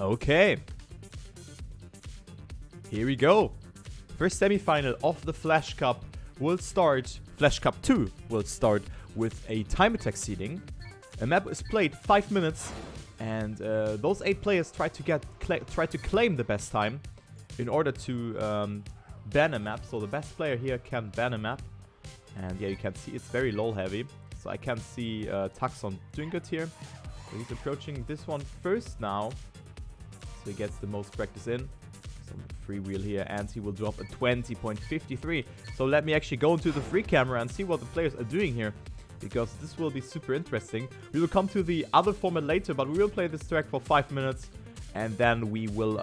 Okay. Here we go. First semifinal of the Flash Cup will start. Flash Cup 2 will start with a time attack seeding. A map is played 5 minutes, and those 8 players try to claim the best time in order to ban a map. So the best player here can ban a map, and yeah, you can see it's very lull heavy. So I can see Taxon doing good here. So he's approaching this one first now, so he gets the most practice in. Some free wheel here, and he will drop a 20.53. So let me actually go into the free camera and see what the players are doing here, because this will be super interesting. We will come to the other format later, but we will play this track for 5 minutes, and then we will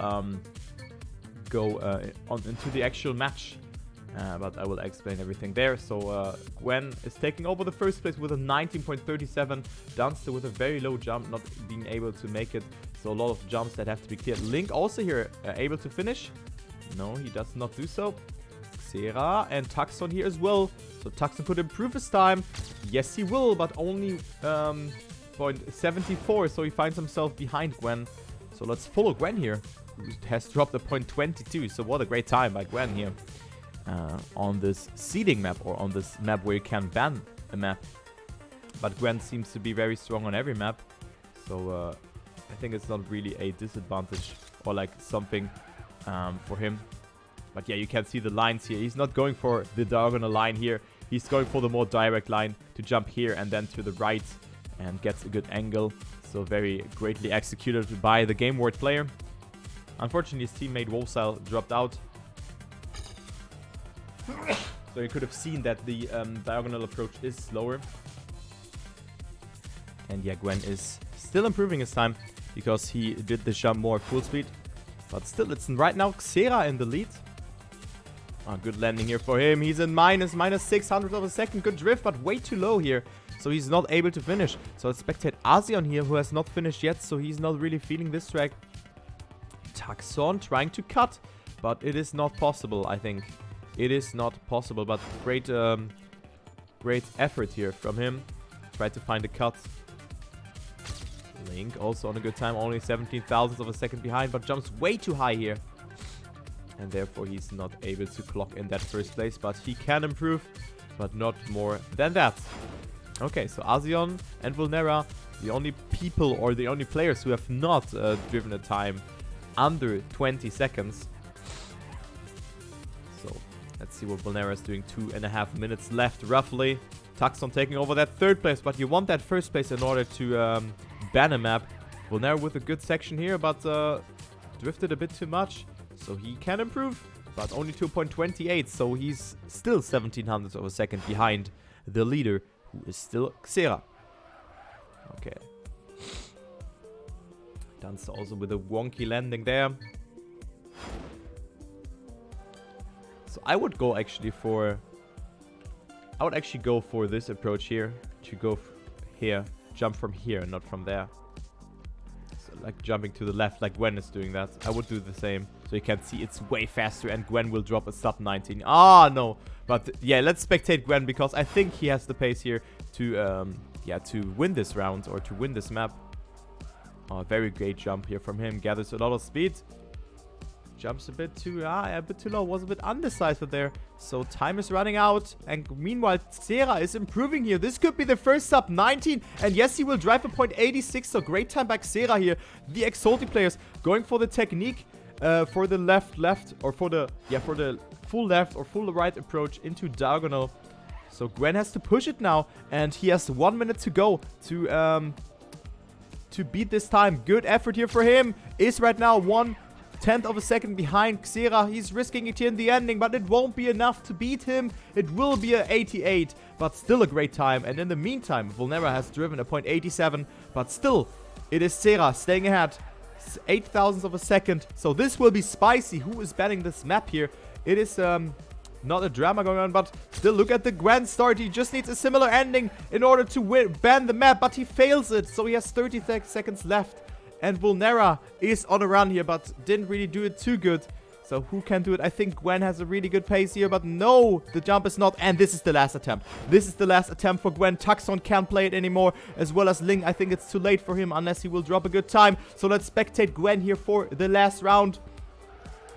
go on into the actual match. But I will explain everything there. So Gwen is taking over the first place with a 19.37. Dunster with a very low jump, not being able to make it. So a lot of jumps that have to be cleared. Link also here able to finish. No, he does not do so. Xera and Taxon here as well. So Taxon could improve his time. Yes, he will, but only 0.74. So he finds himself behind Gwen. So let's follow Gwen here, who has dropped a 0.22. So what a great time by Gwen here. On this seeding map, or on this map where you can ban a map. But Gwen seems to be very strong on every map, so I think it's not really a disadvantage or like something for him. But yeah, you can see the lines here. He's not going for the diagonal line here. He's going for the more direct line to jump here and then to the right and gets a good angle. So very greatly executed by the Game Ward player. Unfortunately, his teammate Wolfstyle dropped out. So you could have seen that the diagonal approach is slower. And yeah, Gwen is still improving his time because he did the jump more full speed. But still, it's right now Xera in the lead. Good landing here for him. He's in minus 600 of a second. Good drift, but way too low here. So he's not able to finish. So let's spectate Asion here, who has not finished yet. So he's not really feeling this track. Taxon trying to cut, but it is not possible, I think. It is not possible, but great effort here from him. Tried to find a cut. Link also on a good time, only 17 thousandths of a second behind, but jumps way too high here. And therefore he's not able to clock in that first place, but he can improve, but not more than that. Okay, so Asion and Vulnera, the only people or the only players who have not driven a time under 20 seconds. So let's see what Vulnera is doing. 2.5 minutes left, roughly. Taxon taking over that third place, but you want that first place in order to ban a map. Vulnera with a good section here, but drifted a bit too much. So he can improve, but only 2.28. So he's still 17 hundredths of a second behind the leader, who is still Xera. Okay. Dunster also with a wonky landing there. So I would go actually for... I would actually go for this approach here. To go here. Jump from here, not from there. So like jumping to the left, like Gwen is doing that. I would do the same. So you can see it's way faster, and Gwen will drop a sub 19. Ah, no. But yeah, let's spectate Gwen, because I think he has the pace here to to win this round, or to win this map. Oh, very great jump here from him. Gathers a lot of speed. Jumps a bit too low. Was a bit undecisive there. So time is running out. And meanwhile, Xera is improving here. This could be the first sub 19. And yes, he will drive a 0.86. So great time by Xera here. The Exalty players going for the technique. For the left, or for the full left or full right approach into diagonal. So Gwen has to push it now. And he has 1 minute to go to beat this time. Good effort here for him. Is right now 1/10 of a second behind Xera. He's risking it here in the ending, but it won't be enough to beat him. It will be a 88, but still a great time. And in the meantime, Vulnera has driven a 0.87, but still, it is Xera staying ahead. 8 thousandths of a second. So this will be spicy. Who is banning this map here? It is not a drama going on, but still look at the grand start. He just needs a similar ending in order to ban the map, but he fails it. So he has 30 seconds left. And Vulnera is on a run here, but didn't really do it too good. So who can do it? I think Gwen has a really good pace here, but no, the jump is not. And this is the last attempt. This is the last attempt for Gwen. Tucson can't play it anymore, as well as Ling. I think it's too late for him unless he will drop a good time. So let's spectate Gwen here for the last round.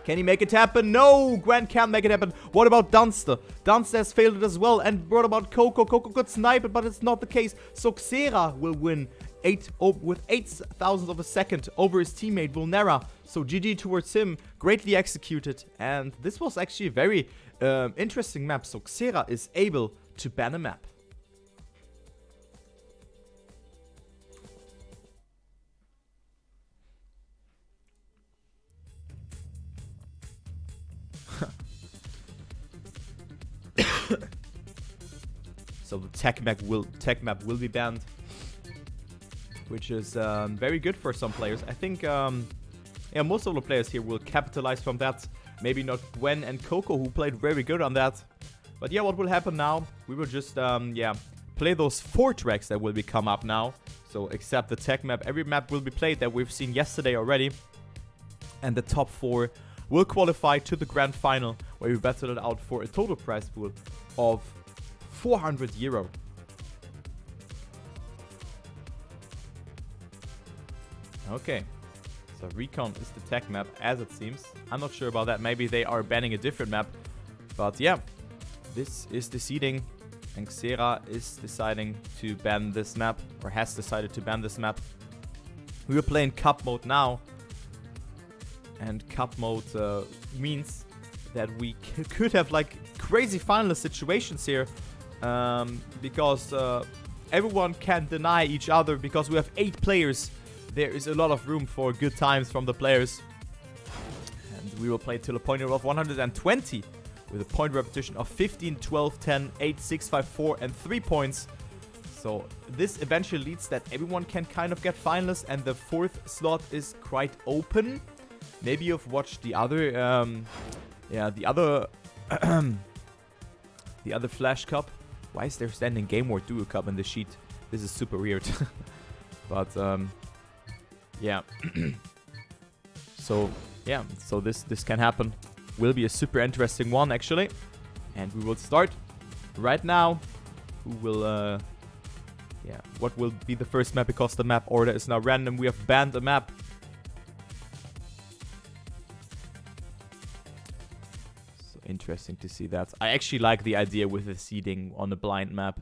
Can he make it happen? No, Gwen can't make it happen. What about Dunster? Dunster has failed it as well. And what about Coco? Coco could snipe it, but it's not the case. So Xera will win with 8,000 of a second over his teammate Vulnera. So GG towards him, greatly executed. And this was actually a very interesting map. So Xera is able to ban a map. So the tech map will be banned, which is very good for some players. I think yeah, most of the players here will capitalize from that. Maybe not Gwen and Coco, who played very good on that. But yeah, what will happen now? We will just yeah, play those 4 tracks that will be come up now. So except the tech map, every map will be played that we've seen yesterday already. And the top 4 will qualify to the grand final, where we battle it out for a total prize pool of 400 euro. Okay, so Recon is the tech map, as it seems. I'm not sure about that. Maybe they are banning a different map. But yeah, this is the seeding. And Xera is deciding to ban this map, or has decided to ban this map. We are playing cup mode now. And cup mode means that we could have like crazy finalist situations here. Because everyone can deny each other, because we have 8 players. There is a lot of room for good times from the players. And we will play till a point of 120 with a point repetition of 15, 12, 10, 8, 6, 5, 4 and 3 points. So this eventually leads that everyone can kind of get finalists, and the 4th slot is quite open. Maybe you've watched the other yeah, the other the other Flash Cup. Why is there standing Game War Duo Cup in the sheet? This is super weird. But yeah. So yeah, so this can happen. Will be a super interesting one actually. And we will start right now. Who will yeah, what will be the first map, because the map order is now random. We have banned a map. So interesting to see that. I actually like the idea with the seeding on a blind map.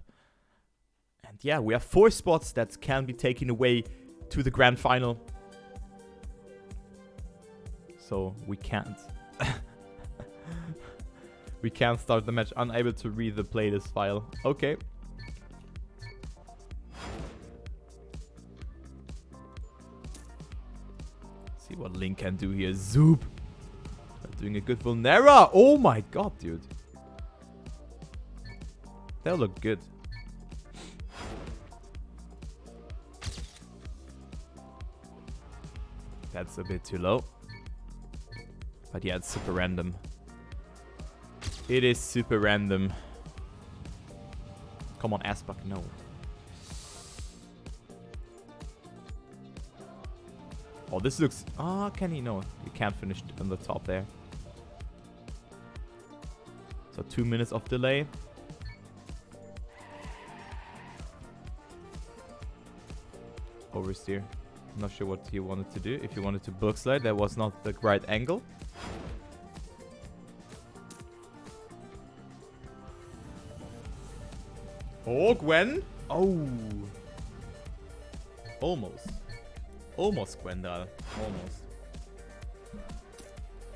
And yeah, we have 4 spots that can be taken away to the grand final. So we can't. We can't start the match. Unable to read the playlist file. Okay. See what Link can do here. Zoop. Doing a good Vulnera. Oh my god, dude. That looked good. That's a bit too low. But yeah, it's super random. It is super random. Come on, Asbach, no. Oh, this looks... Ah, can he? No, you can't finish on the top there. So 2 minutes of delay. Oversteer. I'm not sure what he wanted to do. If he wanted to book slide, that was not the right angle. Oh, Gwen. Oh. Almost. Almost, Gwendal.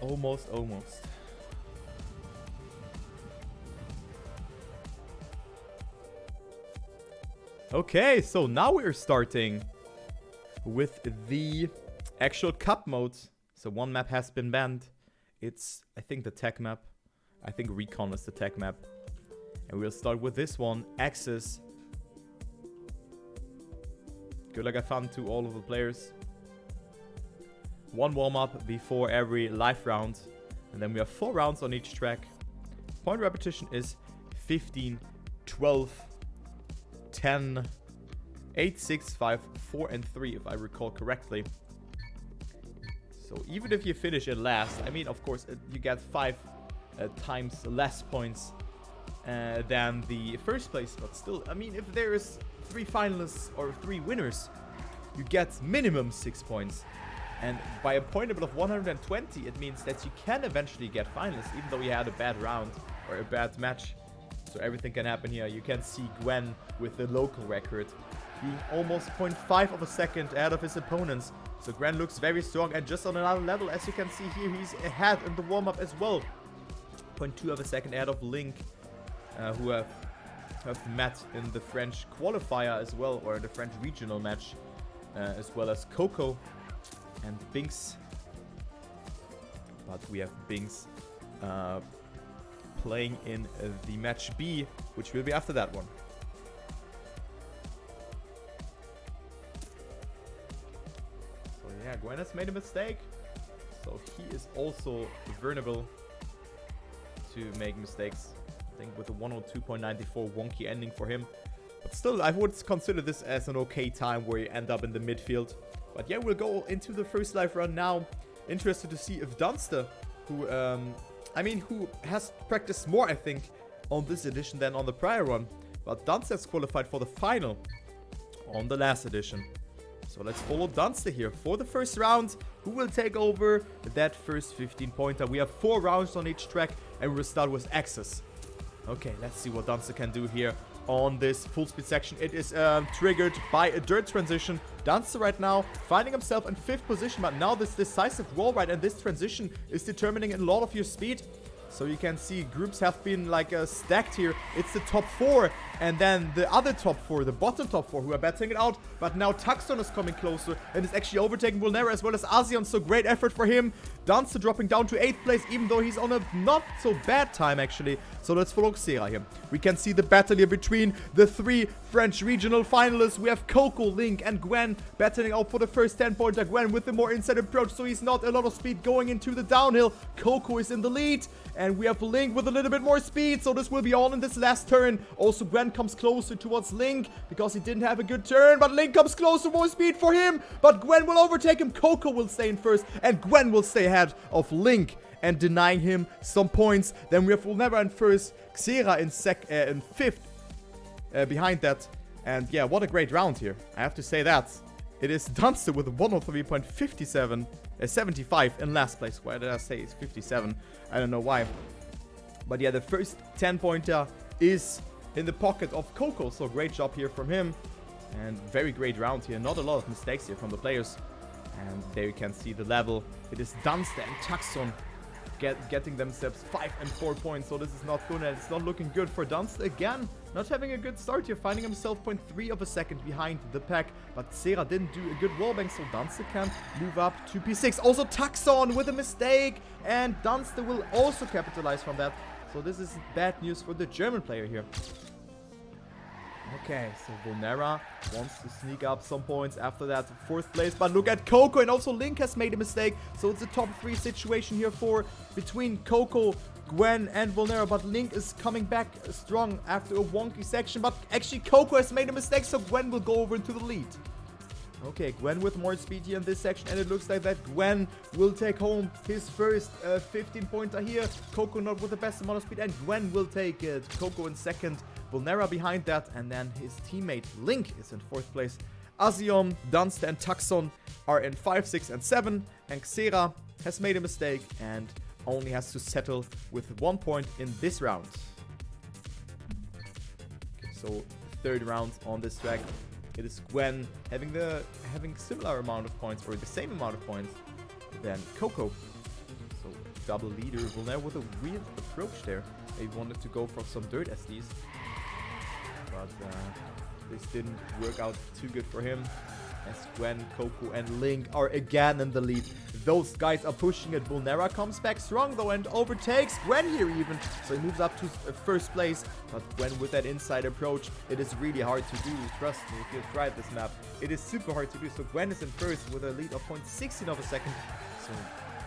Almost. Almost. Okay, so now we're starting with the actual cup mode. So 1 map has been banned. It's, I think, the tech map. I think Recon is the tech map. And we'll start with this one, Axis. Good luck, have fun to all of the players. 1 warm-up before every live round. And then we have 4 rounds on each track. Point repetition is 15, 12, 10, 8, 6, 5, 4 and 3, if I recall correctly. So even if you finish in last, I mean, of course, you get 5 times less points than the first place. But still, I mean, if there is 3 finalists or 3 winners, you get minimum 6 points. And by a point level of 120, it means that you can eventually get finalists, even though you had a bad round or a bad match. So everything can happen here. You can see Gwen with the local record being almost 0.5 of a second ahead of his opponents. So Gwen looks very strong and just on another level. As you can see here, he's ahead in the warm-up as well. 0.2 of a second ahead of Link, who have met in the French qualifier as well, or the French regional match, as well as Coco and Binks. But we have Binks playing in the match B, which will be after that one. So yeah, Gwen has made a mistake. So he is also vulnerable to make mistakes. I think with a 102.94 wonky ending for him. But still, I would consider this as an okay time where you end up in the midfield. But yeah, we'll go into the first live run now. Interested to see if Dunster, who has practiced more, I think, on this edition than on the prior one. But Dunster has qualified for the final on the last edition. So let's follow Dunster here for the first round. Who will take over that first 15-pointer? We have 4 rounds on each track, and we'll start with Access. Okay, let's see what Dunster can do here on this full speed section. It is triggered by a dirt transition. Dunster right now finding himself in 5th position, but now this decisive wall ride and this transition is determining a lot of your speed. So you can see groups have been like stacked here. It's the top 4 and then the other top 4, the bottom top 4 who are battling it out. But now Tuxton is coming closer and is actually overtaking Vulnera as well as Asion. So great effort for him. Dunster dropping down to 8th place, even though he's on a not so bad time actually. So let's follow Xera here. We can see the battle here between the 3 French regional finalists. We have Coco, Link and Gwen battling out for the first 10-pointer. Gwen with the more inside approach, so he's not a lot of speed going into the downhill. Coco is in the lead. And we have Link with a little bit more speed, so this will be all in this last turn. Also, Gwen comes closer towards Link because he didn't have a good turn, but Link comes closer, more speed for him. But Gwen will overtake him. Coco will stay in first, and Gwen will stay ahead of Link and denying him some points. Then we have Vulnera in first, Xera in 5th behind that. And yeah, what a great round here. I have to say that. It is Dunster with a 103.57. 75 in last place. Why did I say it's 57? I don't know why. But yeah, the first 10-pointer is in the pocket of Coco. So great job here from him. And very great round here. Not a lot of mistakes here from the players. And there you can see the level. It is Dunster and Tuxton getting themselves 5 and 4 points. So this is not good, and it's not looking good for Dunster again. Not having a good start here, finding himself 0.3 of a second behind the pack. But Xera didn't do a good wallbang, so Dunster can move up to P6. Also Tuxton with a mistake, and Dunster will also capitalize from that. So this is bad news for the German player here. Okay, so Vulnera wants to sneak up some points after that 4th place. But look at Coco, and also Link has made a mistake. So it's a top 3 situation here between Coco, Gwen and Vulnera. But Link is coming back strong after a wonky section. But actually Coco has made a mistake, so Gwen will go over into the lead. Okay, Gwen with more speed here in this section, and it looks like that Gwen will take home his first 15-pointer here. Coco not with the best amount of speed, and Gwen will take it. Coco in 2nd, Vulnera behind that, and then his teammate Link is in 4th place. Asion, Dunster and Tuxton are in 5, 6 and 7, and Xera has made a mistake and only has to settle with 1 point in this round. Okay, so 3rd round on this track. It is Gwen having similar amount of points, or the same amount of points than Coco. So double leader. Vulnera with a weird approach there. He wanted to go for some dirt SDs, but this didn't work out too good for him. As Gwen, Coco and Link are again in the lead. Those guys are pushing it. Vulnera comes back strong though and overtakes Gwen here even. So he moves up to 1st place. But Gwen with that inside approach, it is really hard to do. Trust me, if you've tried this map, it is super hard to do. So Gwen is in 1st with a lead of 0.16 of a second. So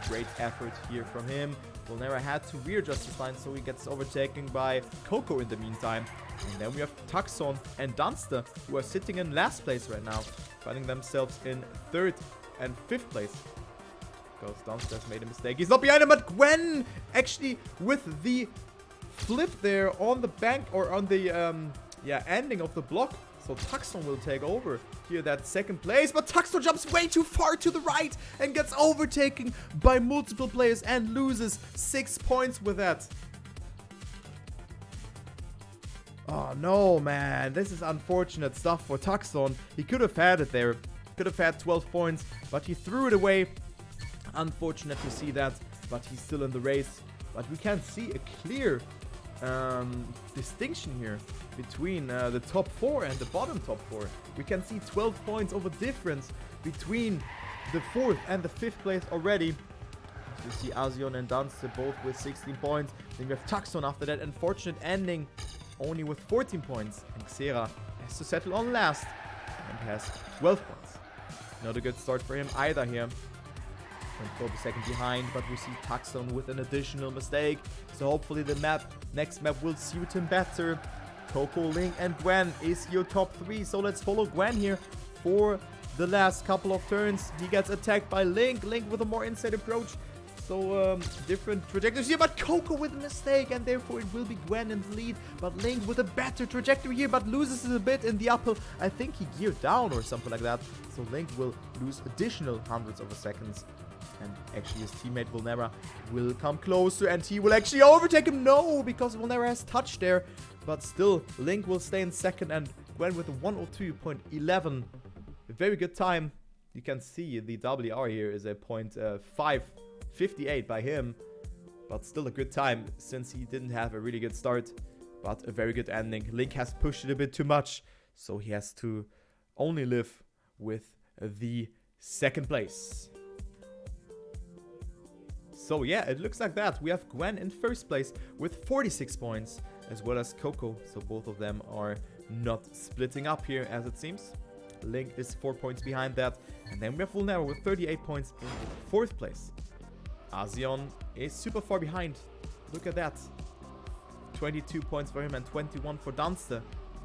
great effort here from him. Vulnera had to readjust his line, so he gets overtaken by Coco in the meantime. And then we have Tuxton and Dunster, who are sitting in last place right now, finding themselves in 3rd and 5th place. because Dunster's made a mistake. He's not behind him, but Gwen actually with the flip there on the bank or on the ending of the block. So Tuxton will take over here that second place, but Tuxton jumps way too far to the right and gets overtaken by multiple players and loses 6 points with that. Oh no, man, this is unfortunate stuff for Tuxton. He could have had it there, could have had 12 points, but he threw it away. Unfortunate to see that, but he's still in the race. But we can see a clear distinction here between the top 4 and the bottom top 4. We can see 12 points of a difference between the 4th and the 5th place already. You see Azion and Dunster both with 16 points. Then we have Tuxton after that unfortunate ending only with 14 points. And Xera has to settle on last and has 12 points. Not a good start for him either here. And 4 seconds behind, but we see Tuxton with an additional mistake. So hopefully the next map will suit him better. Coco, Link, and Gwen is your top 3. So let's follow Gwen here for the last couple of turns. He gets attacked by Link. Link with a more inside approach. So different trajectories here, but Coco with a mistake, and therefore it will be Gwen in the lead. But Link with a better trajectory here, but loses it a bit in the uphill. I think he geared down or something like that. So Link will lose additional hundreds of seconds. And actually his teammate Vulnera will come closer and he will actually overtake him. No, because Vulnera has touched there. But still, Link will stay in second and Gwen with a 102.11. A very good time. You can see the WR here is a 0.558 by him. But still a good time since he didn't have a really good start. But a very good ending. Link has pushed it a bit too much. So he has to only live with the second place. So yeah, it looks like that. We have Gwen in first place with 46 points, as well as Coco. So both of them are not splitting up here, as it seems. Link is 4 points behind that. And then we have Vulnera with 38 points in fourth place. Azion is super far behind. Look at that. 22 points for him and 21 for Dunster.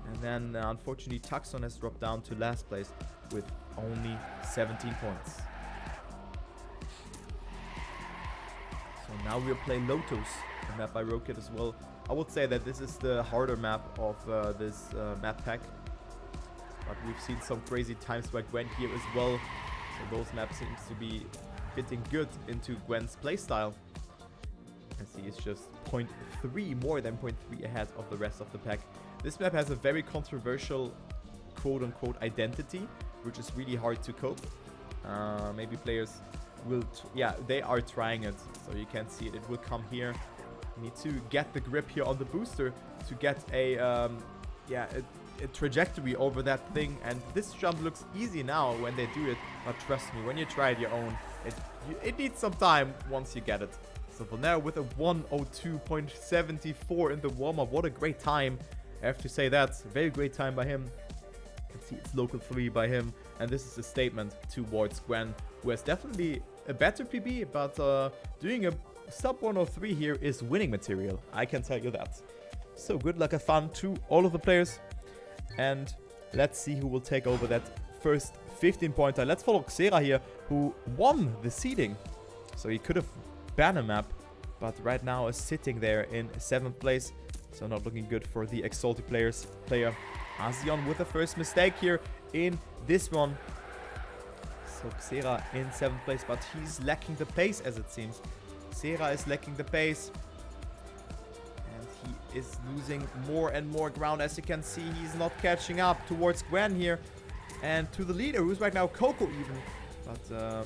And then, unfortunately, Tuxton has dropped down to last place with only 17 points. So now we'll play Lotus, a map by Rocket as well. I would say that this is the harder map of this map pack. But we've seen some crazy times by Gwen here as well. So those maps seems to be fitting good into Gwen's playstyle. As he is just 0.3, more than 0.3 ahead of the rest of the pack. This map has a very controversial quote-unquote identity, which is really hard to cope. Maybe players will, they are trying it, so you can see it. It will come here. You need to get the grip here on the booster to get a trajectory over that thing. And this jump looks easy now when they do it, but trust me, when you try it your own, it needs some time once you get it. So Vulnera with a 102.74 in the warm-up. What a great time. I have to say that. Very great time by him. You can see it's local 3 by him. And this is a statement towards Gwen, who has definitely a better PB, but doing a sub 103 here is winning material. I can tell you that. So good luck and fun to all of the players. And let's see who will take over that first 15-pointer. Let's follow Xera here, who won the seeding. So he could have banned a map, but right now is sitting there in 7th place. So not looking good for the Exalted player. Azion with the first mistake here in this one. So Xera in 7th place, but he's lacking the pace as it seems. Xera is lacking the pace. And he is losing more and more ground. As you can see, he's not catching up towards Gwen here. And to the leader, who's right now Coco even. But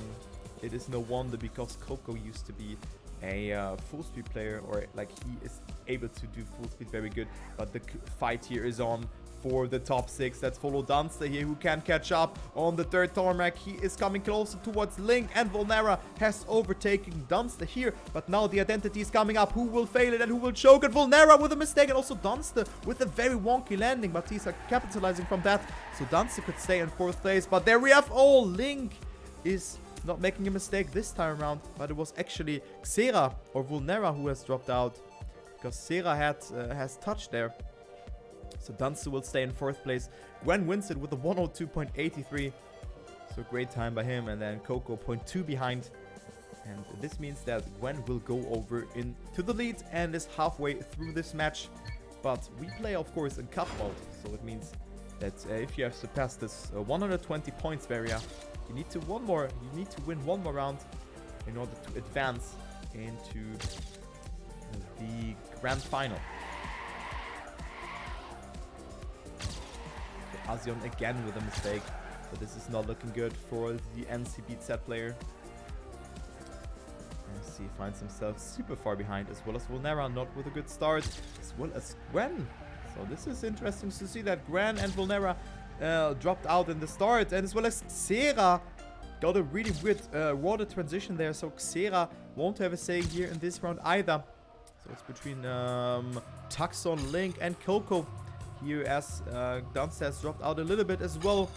it is no wonder, because Coco used to be a full speed player, or like he is able to do full speed very good. But the fight here is on for the top 6. Let's follow Dunster here, who can catch up on the 3rd tarmac. He is coming closer towards Link, and Vulnera has overtaken Dunster here. But now the identity is coming up. Who will fail it and who will choke it? Vulnera with a mistake, and also Dunster with a very wonky landing. But he's capitalizing from that. So Dunster could stay in 4th place. But there we have all. Link is not making a mistake this time around, but it was actually Xera or Vulnera who has dropped out, because Xera has touched there. So Dunster will stay in 4th place. Gwen wins it with a 102.83. So great time by him. And then Coco 0.2 behind. And this means that Gwen will go over into the lead and is halfway through this match. But we play, of course, in cup mode, so it means that if you have surpassed this 120 points barrier, you need to win one more round in order to advance into the grand final. Okay, Asion again with a mistake, but this is not looking good for the NCBZ player. As he finds himself super far behind, as well as Vulnera, not with a good start, as well as Gwen. So this is interesting to see that Gwen and Vulnera dropped out in the start, and as well as Xera got a really weird water transition there, so Xera won't have a say here in this round either. So it's between Tucson, Link, and Coco here, as Dunce has dropped out a little bit as well.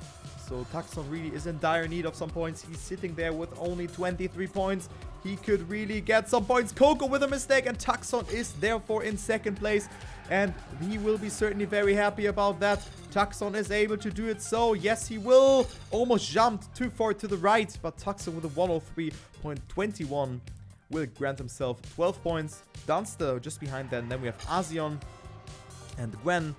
So Tucson really is in dire need of some points. He's sitting there with only 23 points. He could really get some points. Coco with a mistake, and Tucson is therefore in second place. And he will be certainly very happy about that. Tucson is able to do it, so yes, he will. Almost jumped too far to the right, but Tucson with a 103.21 will grant himself 12 points. Dunster just behind that, and then we have Asion and Gwen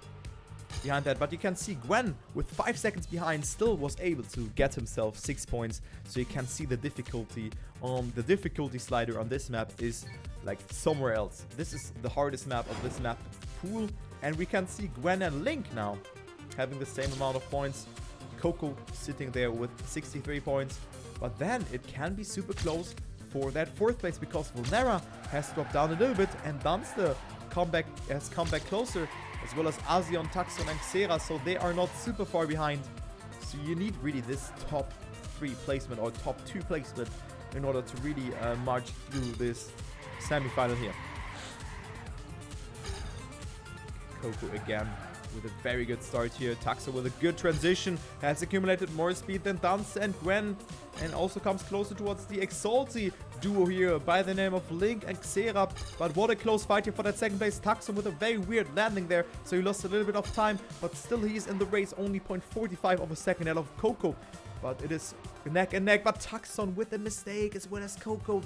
behind that, but you can see Gwen with 5 seconds behind still was able to get himself 6 points. So you can see the difficulty on the difficulty slider on this map is like somewhere else. This is the hardest map of this map pool, and we can see Gwen and Link now having the same amount of points. Coco sitting there with 63 points, but then it can be super close for that 4th place, because Vulnera has dropped down a little bit and Dunster has come back closer, as well as Asion, Tucson, and Xera, so they are not super far behind. So you need really this top 3 placement or top 2 placement in order to really march through this semi-final here. Coco again with a very good start here. Tuxo with a good transition, has accumulated more speed than Dunce and Gwen, and also comes closer towards the Exalty duo here by the name of Link and Xera. But what a close fight here for that second place. Tuxo with a very weird landing there, so he lost a little bit of time, but still he is in the race, only 0.45 of a second ahead of Coco. But it is neck and neck, but Tuxon with a mistake as well as Coco.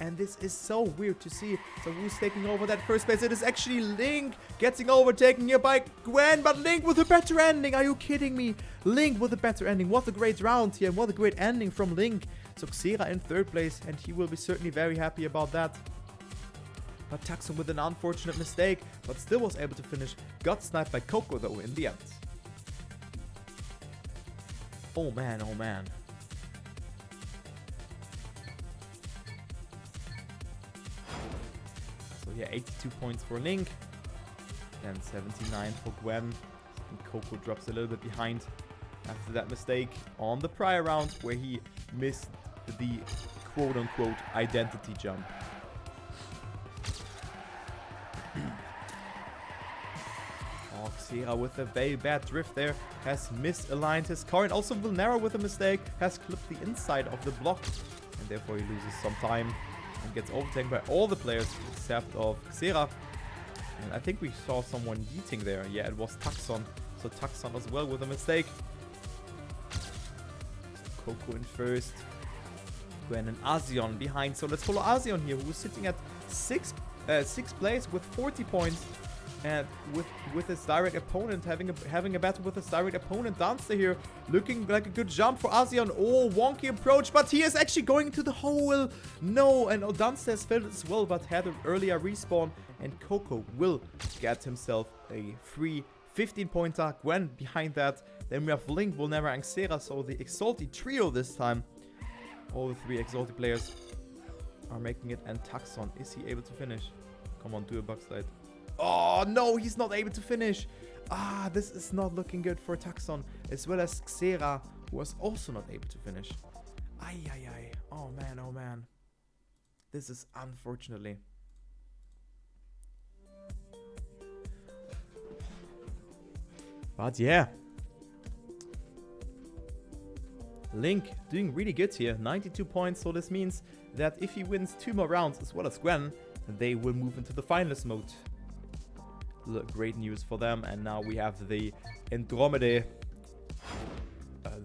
And this is so weird to see. So who's taking over that first place? It is actually Link getting overtaken here by Gwen, but Link with a better ending. Are you kidding me? Link with a better ending. What a great round here, and what a great ending from Link. So Xera in 3rd place, and he will be certainly very happy about that. But Tuxon with an unfortunate mistake, but still was able to finish. Got sniped by Coco though in the end. Oh man, oh man. So yeah, 82 points for Link, and 79 for Gwen. And Coco drops a little bit behind after that mistake on the prior round, where he missed the quote-unquote identity jump. Oh, Xera with a very bad drift there has misaligned his car, and also Vulnera with a mistake has clipped the inside of the block, and therefore he loses some time and gets overtaken by all the players except of Xera. And I think we saw someone yeeting there. Yeah, it was Tuxon. So Tuxon as well with a mistake. Coco in 1st. Gwen and Asion behind. So let's follow Asion here, who is sitting at 6th place with 40 points. And with his direct opponent, having a battle with his direct opponent, Dancer here, looking like a good jump for Asion. Oh, wonky approach, but he is actually going to the hole. No, and Dancer has failed as well, but had an earlier respawn. And Coco will get himself a free 15-pointer. Gwen behind that. Then we have Link, Vulnera, and Xera. So the Exalty trio this time. All the 3 Exalty players are making it. And Tuxon, is he able to finish? Come on, do a bug slide. Oh, no, he's not able to finish. Ah, this is not looking good for Tuxon, as well as Xera, who was also not able to finish. Ay, ay, ay. Oh, man, oh, man. This is unfortunately. But yeah. Link doing really good here. 92 points, so this means that if he wins 2 more rounds, as well as Gwen, they will move into the finalist mode. Great news for them. And now we have the Andromeda,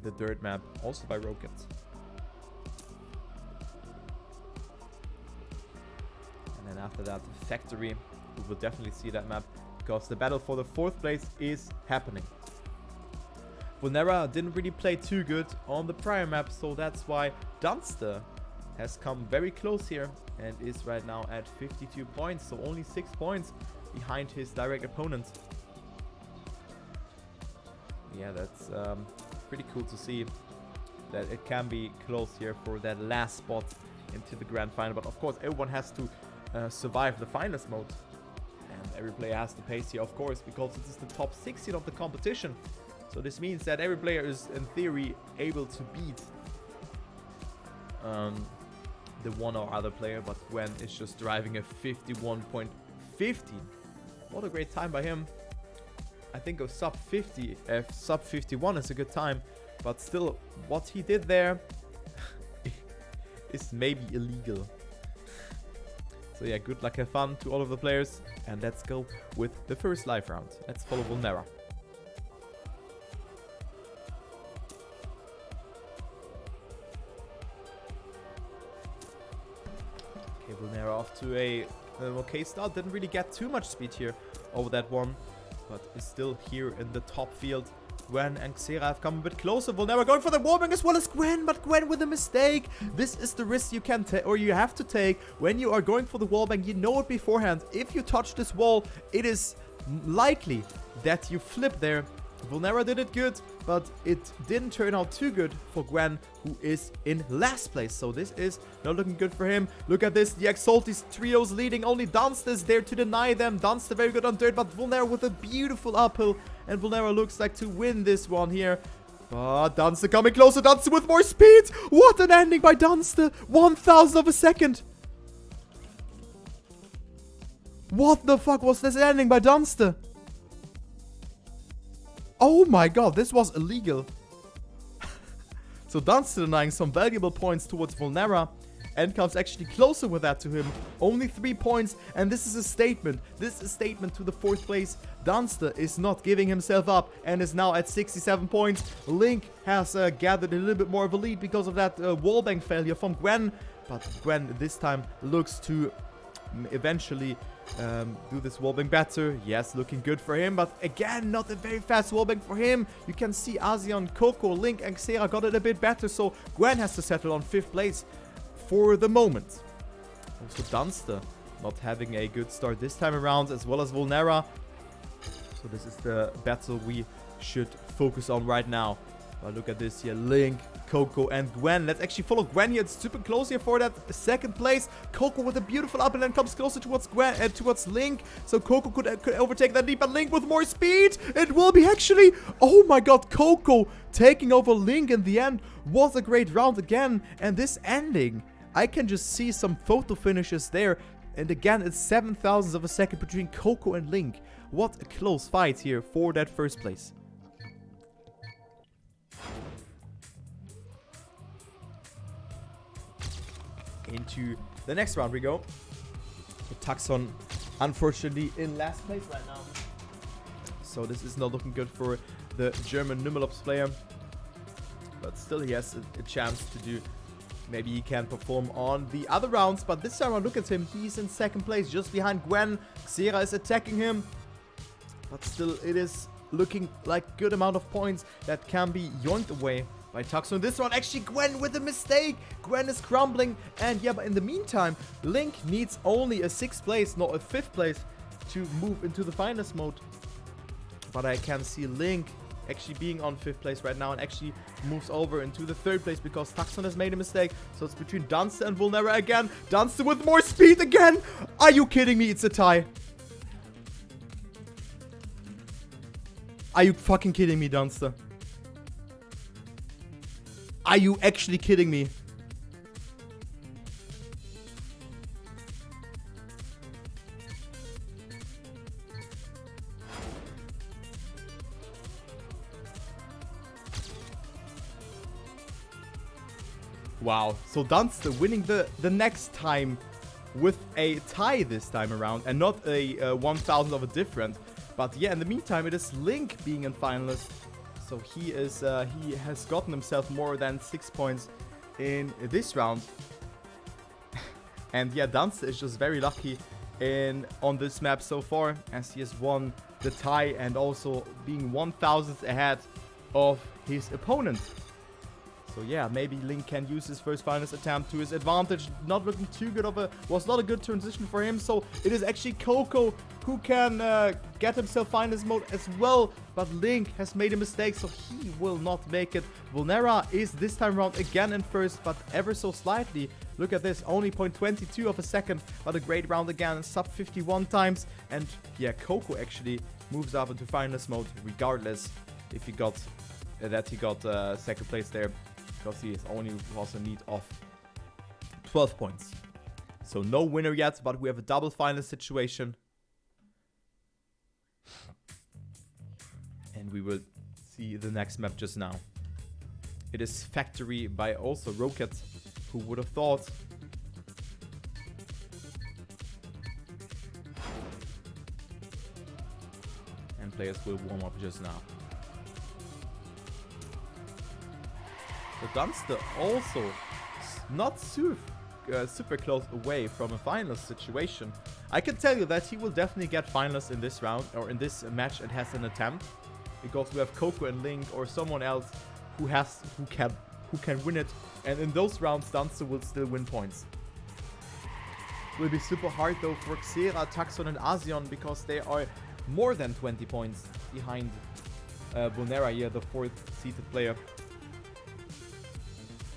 the dirt map, also by Rocket. after that factory. We will definitely see that map because the battle for the 4th place is happening. Vulnera didn't really play too good on the prior map, so that's why Dunster has come very close here and is right now at 52 points, so only 6 points behind his direct opponent. Yeah, that's pretty cool to see that it can be close here for that last spot into the grand final. But of course, everyone has to survive the finals mode, and every player has to pace here, of course, because it is the top 16 of the competition. So this means that every player is, in theory, able to beat the one or other player, but Gwen is just driving a 51.50. What a great time by him. I think a sub 50, sub 51 is a good time, but still, what he did there is maybe illegal. So yeah, good luck, have fun to all of the players, and let's go with the first live round. Let's follow Vulnera. Vulnera off to a okay start. Didn't really get too much speed here over that one, but is still here in the top field. Gwen and Xera have come a bit closer. Vulnera going for the wallbang as well as Gwen, but Gwen with a mistake. This is the risk you can take, or you have to take when you are going for the wallbang. You know it beforehand. If you touch this wall, it is likely that you flip there. Vulnera did it good, but it didn't turn out too good for Gwen, who is in last place. So this is not looking good for him. Look at this, the Exaltis trios leading. Only Dunster is there to deny them. Dunster very good on dirt, but Vulnera with a beautiful uphill. And Vulnera looks like to win this one here. But Dunster coming closer. Dunster with more speed. What an ending by Dunster. 1,000 of a second. What the fuck was this ending by Dunster? Oh my god, this was illegal. So Dunster denying some valuable points towards Vulnera, and comes actually closer with that to him. Only 3 points, and this is a statement. This is a statement to the 4th place. Dunster is not giving himself up and is now at 67 points. Link has gathered a little bit more of a lead because of that wallbang failure from Gwen. But Gwen this time looks to eventually do this wallbang better. Yes, looking good for him, but again, not a very fast wallbang for him. You can see Asian, Coco, Link, and Xera got it a bit better, so Gwen has to settle on 5th place for the moment. Also Dunster not having a good start this time around, as well as Vulnera. So this is the battle we should focus on right now. But look at this here, Link, Coco, and Gwen. Let's actually follow Gwen here. It's super close here for that 2nd place. Coco with a beautiful up and then comes closer towards Gwen, towards Link. So Coco could overtake that lead, but Link with more speed. It will be actually, oh my god, Coco taking over Link in the end. Was a great round again. And this ending, I can just see some photo finishes there. And again, it's 7,000 of a second between Coco and Link. What a close fight here for that 1st place. Into the next round we go. Taxon, unfortunately, in last place right now. So this is not looking good for the German Nummelops player. But still, he has a chance to do. Maybe he can perform on the other rounds. But this time, look at him. He's in 2nd place, just behind Gwen. Xera is attacking him. But still, it is looking like good amount of points that can be yoinked away by Taxon. This one, actually, Gwen with a mistake. Gwen is crumbling. And yeah, but in the meantime, Link needs only a 6th place, not a 5th place, to move into the finals mode. But I can see Link actually being on 5th place right now and actually moves over into the 3rd place because Taxon has made a mistake. So it's between Dunster and Vulnera again. Dunster with more speed again. Are you kidding me? It's a tie. Are you fucking kidding me, Dunster? Are you actually kidding me? Wow, so Dunster winning the next time with a tie this time around and not a 1,000 of a difference. But yeah, in the meantime, it is Link being in finalist. So he is he has gotten himself more than 6 points in this round. And yeah, Dunster is just very lucky on this map so far, as he has won the tie and also being 1,000th ahead of his opponent. So yeah, maybe Link can use his first finals attempt to his advantage. Not looking too good was not a good transition for him. So it is actually Coco who can get himself finals mode as well. But Link has made a mistake, so he will not make it. Vulnera is this time around again in first, but ever so slightly. Look at this, only 0.22 of a second, but a great round again, sub 51 times. And yeah, Coco actually moves up into finals mode, regardless if he got second place there, because he only was in need of 12 points. So no winner yet, but we have a double final situation. And we will see the next map just now. It is Factory by also Rocket. Who would have thought? And players will warm up just now. The Dunster also not super close away from a finals situation. I can tell you that he will definitely get finals in this round or in this match and has an attempt, because we have Coco and Link or someone else who can win it, and in those rounds Dunster will still win points. Will be super hard though for Xera, Taxon and Asion, because they are more than 20 points behind Vulnera here, the 4th seated player.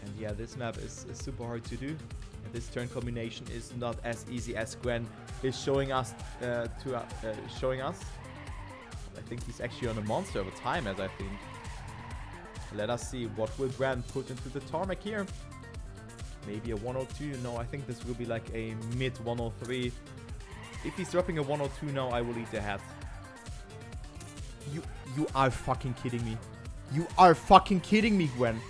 And yeah, this map is super hard to do. And this turn combination is not as easy as Gwen is showing us. I think he's actually on a monster of a time, as I think. Let us see what will Gwen put into the tarmac here. Maybe a 102. No, I think this will be like a mid 103. If he's dropping a 102 now, I will eat the hat. You are fucking kidding me. You are fucking kidding me, Gwen.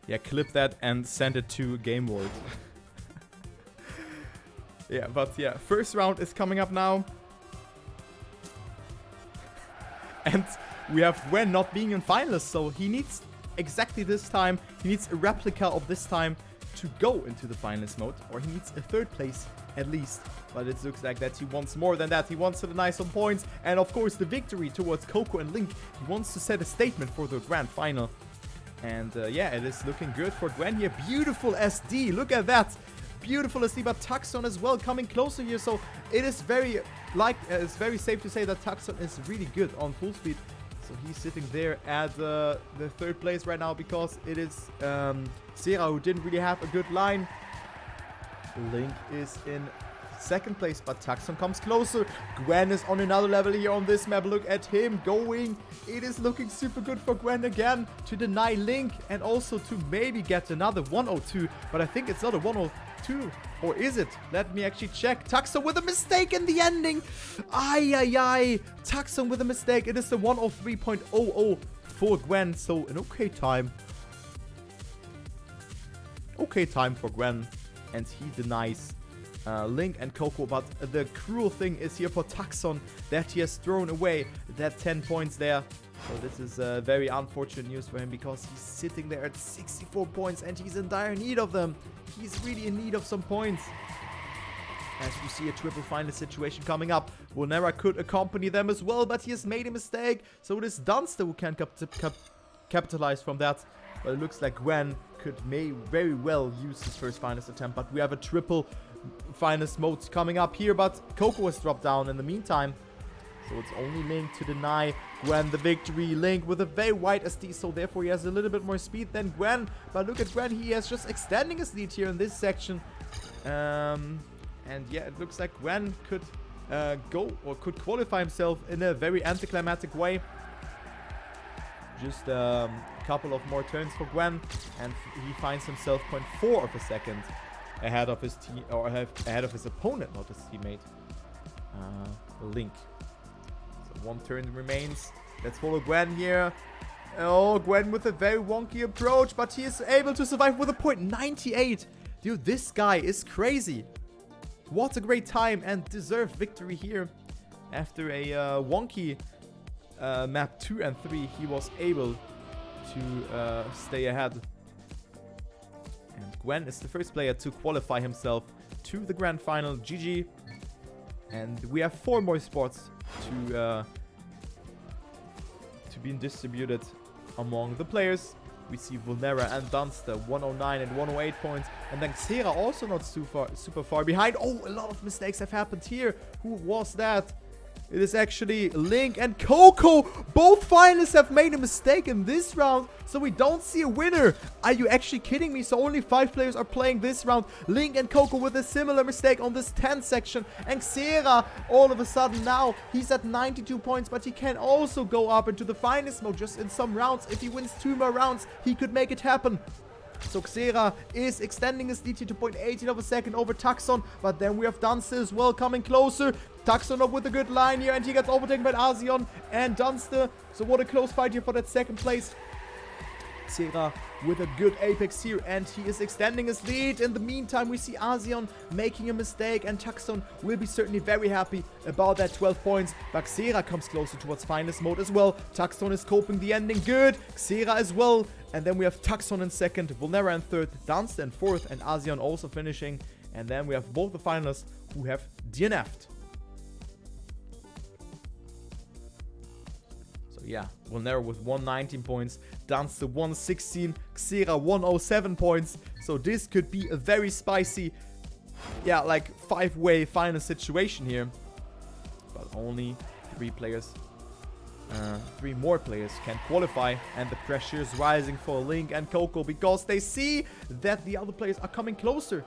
Yeah, clip that and send it to Game World. Yeah, but yeah, first round is coming up now. And we have Gwen not being in finals, so he needs exactly this time. He needs a replica of this time to go into the finals mode, or he needs a 3rd place at least. But it looks like that he wants more than that. He wants to deny some points, and of course the victory towards Coco and Link. He wants to set a statement for the grand final. And yeah, it is looking good for Gwen here. Beautiful SD, look at that. Beautiful SD, but Taxon as well coming closer here. So it is it's very safe to say that Taxon is really good on full speed. So he's sitting there at the 3rd place right now, because it is Xera who didn't really have a good line. Link is in 2nd place, but Taxon comes closer. Gwen is on another level here on this map. Look at him going. It is looking super good for Gwen again to deny Link and also to maybe get another 102. But I think it's not a 102. Or is it? Let me actually check. Taxon with a mistake in the ending. Ay. Taxon with a mistake. It is the 103.00 for Gwen. So an okay time. Okay time for Gwen. And he denies Link and Coco, but the cruel thing is here for Taxon that he has thrown away that 10 points there. So this is very unfortunate news for him, because he's sitting there at 64 points and he's in dire need of them. He's really in need of some points. As we see a triple final situation coming up, Vulnera could accompany them as well, but he has made a mistake. So it is Dunster who can capitalize from that. But it looks like Gwen may very well use his first finals attempt, but we have a triple finals mode coming up here, but Coco has dropped down in the meantime. So it's only Link to deny Gwen the victory. Link with a very wide SD, so therefore he has a little bit more speed than Gwen. But look at Gwen, he has just extending his lead here in this section. And yeah, it looks like Gwen could could qualify himself in a very anticlimactic way. Just a couple of more turns for Gwen, and he finds himself 0.4 of a second ahead of his ahead of his opponent, not his teammate, Link. So 1 turn remains. Let's follow Gwen here. Oh, Gwen with a very wonky approach, but he is able to survive with a 0.98. Dude, this guy is crazy. What a great time and deserved victory here. After a wonky map 2 and 3, he was able to stay ahead. And Gwen is the first player to qualify himself to the grand final. GG. And we have 4 more spots to be distributed among the players. We see Vulnera and Dunster, 109 and 108 points. And then Xera also not super far behind. Oh, a lot of mistakes have happened here. Who was that? It is actually Link and Coco. Both finalists have made a mistake in this round, so we don't see a winner. Are you actually kidding me? So only 5 players are playing this round. Link and Coco with a similar mistake on this 10th section. And Xera, all of a sudden now, he's at 92 points, but he can also go up into the finalist mode just in some rounds. If he wins 2 more rounds, he could make it happen. So Xera is extending his lead to 0.18 of a second over Taxon. But then we have Dunster as well coming closer. Taxon up with a good line here, and he gets overtaken by Asion and Dunster. So what a close fight here for that second place. Xera with a good apex here, and he is extending his lead. In the meantime, we see Asion making a mistake, and Taxon will be certainly very happy about that 12 points. But Xera comes closer towards finalist mode as well. Taxon is coping the ending good. Xera as well. And then we have Taxon in second, Vulnera in third, Dunster in fourth, and Asion also finishing. And then we have both the finalists who have DNF'd. So yeah, Vulnera with 119 points, Dunster 116, Xera 107 points. So this could be a very spicy, yeah, like 5-way final situation here. But only 3 players. 3 more players can qualify, and the pressure is rising for Link and Coco because they see that the other players are coming closer.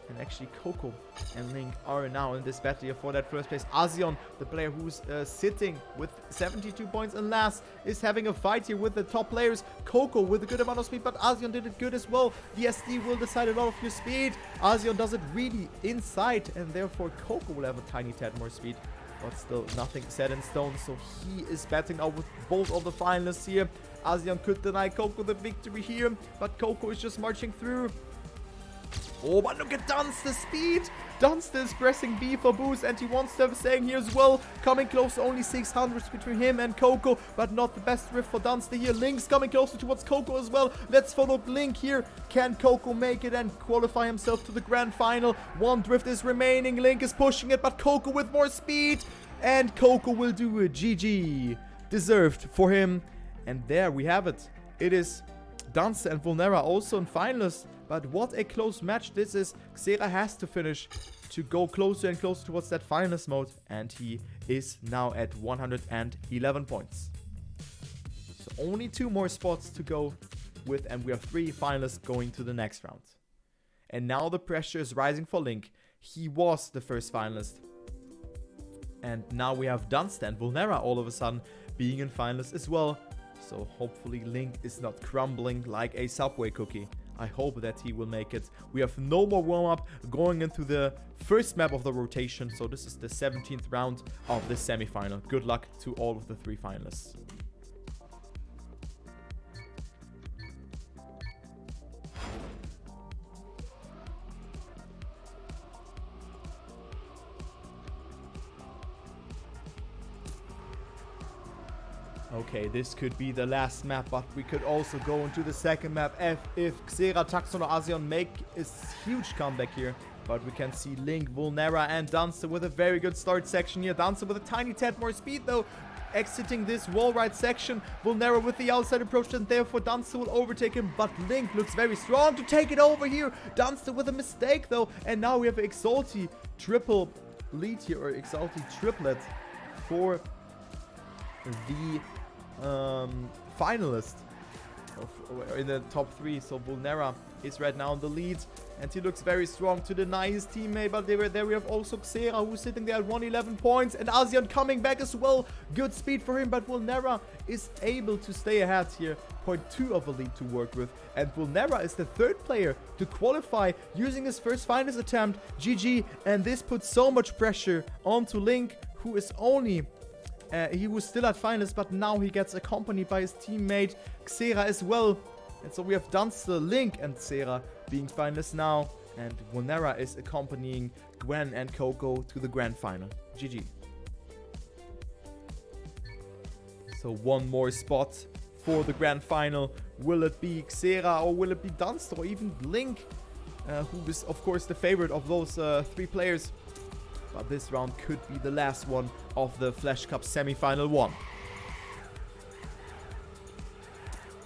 And actually Coco and Link are now in this battle here for that first place. Asion, the player who's sitting with 72 points in last, is having a fight here with the top players. Coco with a good amount of speed, but Asion did it good as well. The SD will decide a lot of your speed. Asion does it really inside, and therefore Coco will have a tiny tad more speed. But still nothing set in stone, so he is battling out with both of the finalists here. Asion could deny Coco the victory here, but Coco is just marching through. Oh, but look at Dunster's speed. Dunster is pressing B for boost, and he wants to have a saying here as well. Coming close, only 600s between him and Coco, but not the best rift for Dunster here. Link's coming closer towards Coco as well. Let's follow Link here. Can Coco make it and qualify himself to the grand final? 1 drift is remaining. Link is pushing it, but Coco with more speed. And Coco will do a GG. Deserved for him. And there we have it. It is Dunster and Vulnera also in finalists. But what a close match this is. Xera has to finish to go closer and closer towards that finalist mode. And he is now at 111 points. So only 2 more spots to go with. And we have 3 finalists going to the next round. And now the pressure is rising for Link. He was the first finalist. And now we have Dunster and Vulnera all of a sudden being in finalists as well. So hopefully Link is not crumbling like a Subway cookie. I hope that he will make it. We have no more warm-up going into the first map of the rotation. So this is the 17th round of the semifinal. Good luck to all of the 3 finalists. Okay, this could be the last map, but we could also go into the second map if Xera, Taxon or Asion make a huge comeback here. But we can see Link, Vulnera and Dunster with a very good start section here. Dunster with a tiny tad more speed though, exiting this wall ride section. Vulnera with the outside approach, and therefore Dunster will overtake him. But Link looks very strong to take it over here. Dunster with a mistake though, and now we have an Exalti triple lead here, or Exalti triplet for the finalist in the top 3. So Vulnera is right now in the lead, and he looks very strong to deny his teammate. But there we have also Xera, who's sitting there at 111 points, and Asion coming back as well. Good speed for him, but Vulnera is able to stay ahead here. 0.2 of a lead to work with, and Vulnera is the 3rd player to qualify using his first finals attempt. GG, and this puts so much pressure onto Link, who is only he was still at finals, but now he gets accompanied by his teammate Xera as well. And so we have Dunster, Link and Xera being finalists now. And Vonera is accompanying Gwen and Coco to the grand final. GG. So one more spot for the grand final. Will it be Xera or will it be Dunst or even Link? Who is of course the favorite of those 3 players. But this round could be the last one of the Flash Cup semi-final 1.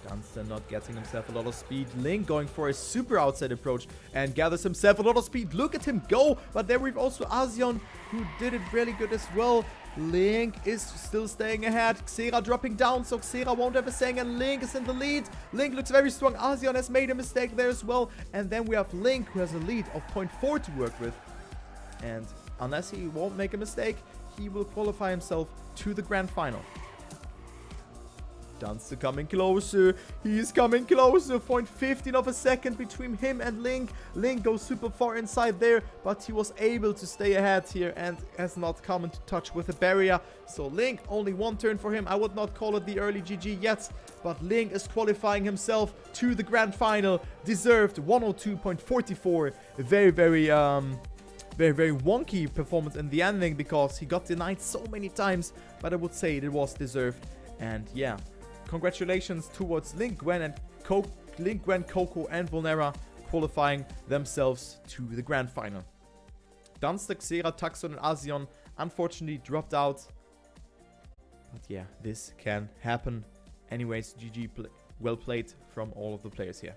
Dunster not getting himself a lot of speed. Link going for a super outside approach and gathers himself a lot of speed. Look at him go. But there we've also Asion, who did it really good as well. Link is still staying ahead. Xera dropping down, so Xera won't have a saying, and Link is in the lead. Link looks very strong. Asion has made a mistake there as well. And then we have Link, who has a lead of 0.4 to work with. And unless he won't make a mistake, he will qualify himself to the grand final. Dunster coming closer. He is coming closer. 0.15 of a second between him and Link. Link goes super far inside there, but he was able to stay ahead here and has not come into touch with the barrier. So Link, only 1 turn for him. I would not call it the early GG yet, but Link is qualifying himself to the grand final. Deserved 102.44. Very, very wonky performance in the ending because he got denied so many times, but I would say it was deserved. And yeah, congratulations towards Link, Gwen, Coco, and Vonera qualifying themselves to the grand final. Dunster, Xera, Taxon, and Asion unfortunately dropped out. But yeah, this can happen. Anyways, GG, well played from all of the players here.